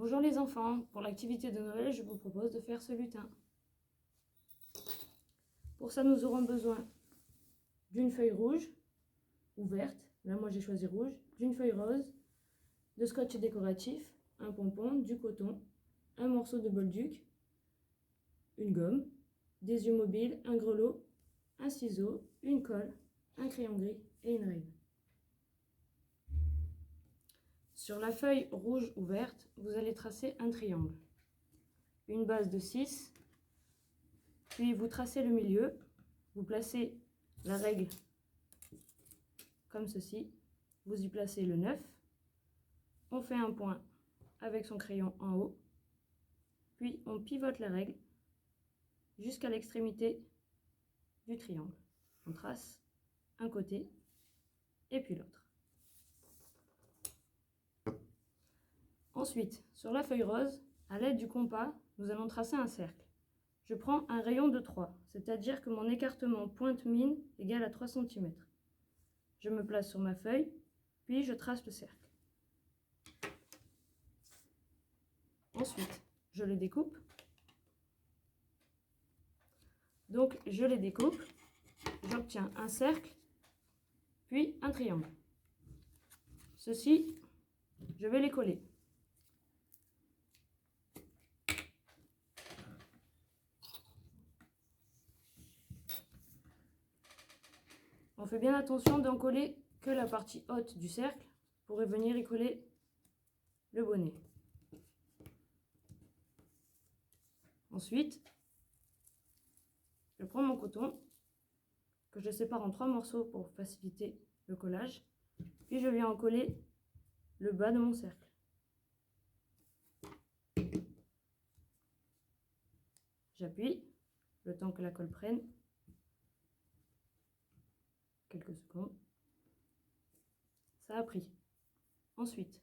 Bonjour les enfants, pour l'activité de Noël, je vous propose de faire ce lutin. Pour ça, nous aurons besoin d'une feuille rouge ou verte, là moi j'ai choisi rouge, d'une feuille rose, de scotch décoratif, un pompon, du coton, un morceau de bolduc, une gomme, des yeux mobiles, un grelot, un ciseau, une colle, un crayon gris et une règle. Sur la feuille rouge ou verte, vous allez tracer un triangle, une base de 6, puis vous tracez le milieu, vous placez la règle comme ceci, vous y placez le 9, on fait un point avec son crayon en haut, puis on pivote la règle jusqu'à l'extrémité du triangle. On trace un côté et puis l'autre. Ensuite, sur la feuille rose, à l'aide du compas, nous allons tracer un cercle. Je prends un rayon de 3, c'est-à-dire que mon écartement pointe-mine égale à 3 cm. Je me place sur ma feuille, puis je trace le cercle. Ensuite, je le découpe. Donc, je les découpe. J'obtiens un cercle, puis un triangle. Ceux-ci, je vais les coller. On fait bien attention d'en coller que la partie haute du cercle pour venir y coller le bonnet. Ensuite, je prends mon coton que je sépare en 3 morceaux pour faciliter le collage, puis je viens en coller le bas de mon cercle. J'appuie le temps que la colle prenne, quelques secondes. Ça a pris. Ensuite,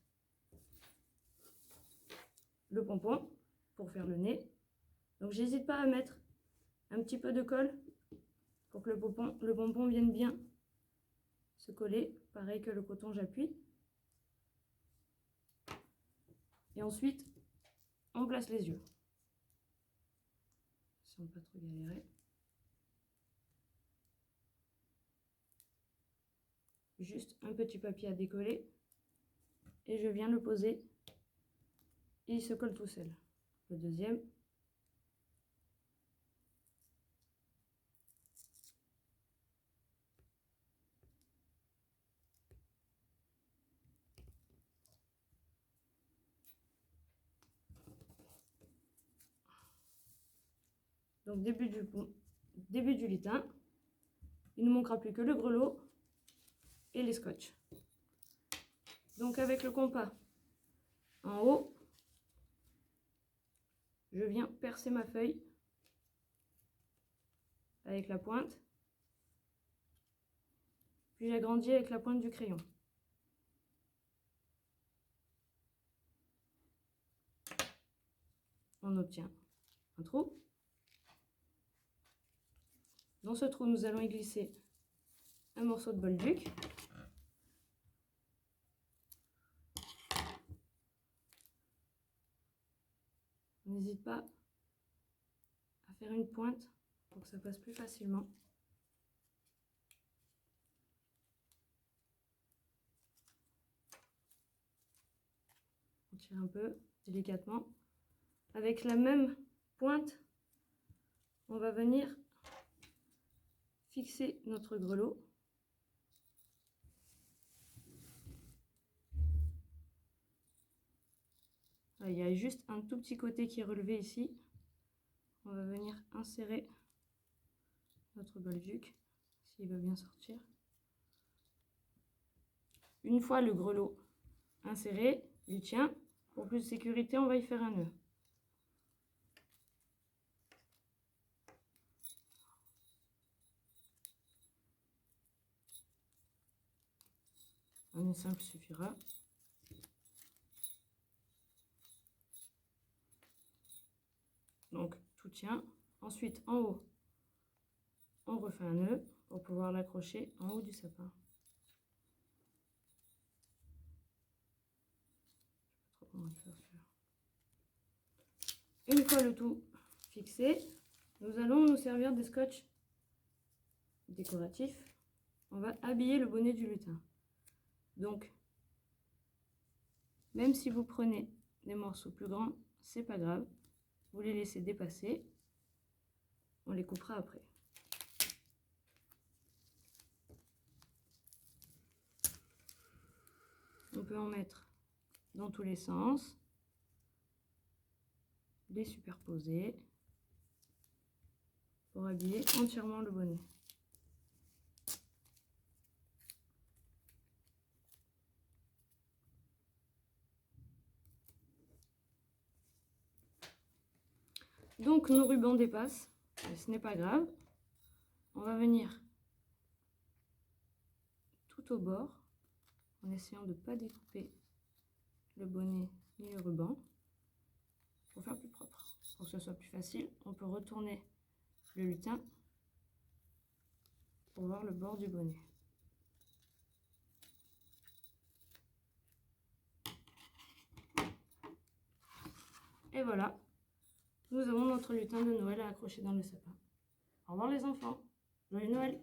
le pompon pour faire le nez. Donc j'hésite pas à mettre un petit peu de colle pour que le pompon vienne bien se coller. Pareil que le coton, j'appuie. Et ensuite, on place les yeux. Sans pas trop galérer. Juste un petit papier à décoller. Et je viens le poser. Et il se colle tout seul. Le deuxième. Donc début du lutin. Il ne nous manquera plus que le grelot et les scotch. Donc avec le compas en haut, je viens percer ma feuille avec la pointe, puis j'agrandis avec la pointe du crayon. On obtient un trou. Dans ce trou, nous allons y glisser un morceau de bolduc. N'hésite pas à faire une pointe pour que ça passe plus facilement. On tire un peu délicatement. Avec la même pointe, on va venir fixer notre grelot. Là, il y a juste un tout petit côté qui est relevé ici. On va venir insérer notre bolduc, s'il veut bien sortir. Une fois le grelot inséré, il tient. Pour plus de sécurité, on va y faire un nœud. Un nœud simple suffira. Donc tout tient. Ensuite en haut, on refait un nœud pour pouvoir l'accrocher en haut du sapin. Je sais pas trop comment le faire. Une fois le tout fixé, nous allons nous servir des scotch décoratifs. On va habiller le bonnet du lutin. Donc, même si vous prenez des morceaux plus grands, c'est pas grave. Vous les laissez dépasser. On les coupera après. On peut en mettre dans tous les sens, les superposer pour habiller entièrement le bonnet. Donc nos rubans dépassent, mais ce n'est pas grave. On va venir tout au bord en essayant de ne pas découper le bonnet ni le ruban pour faire plus propre. Pour que ce soit plus facile, on peut retourner le lutin pour voir le bord du bonnet. Et voilà, nous avons notre lutin de Noël à accrocher dans le sapin. Au revoir les enfants, joyeux Noël!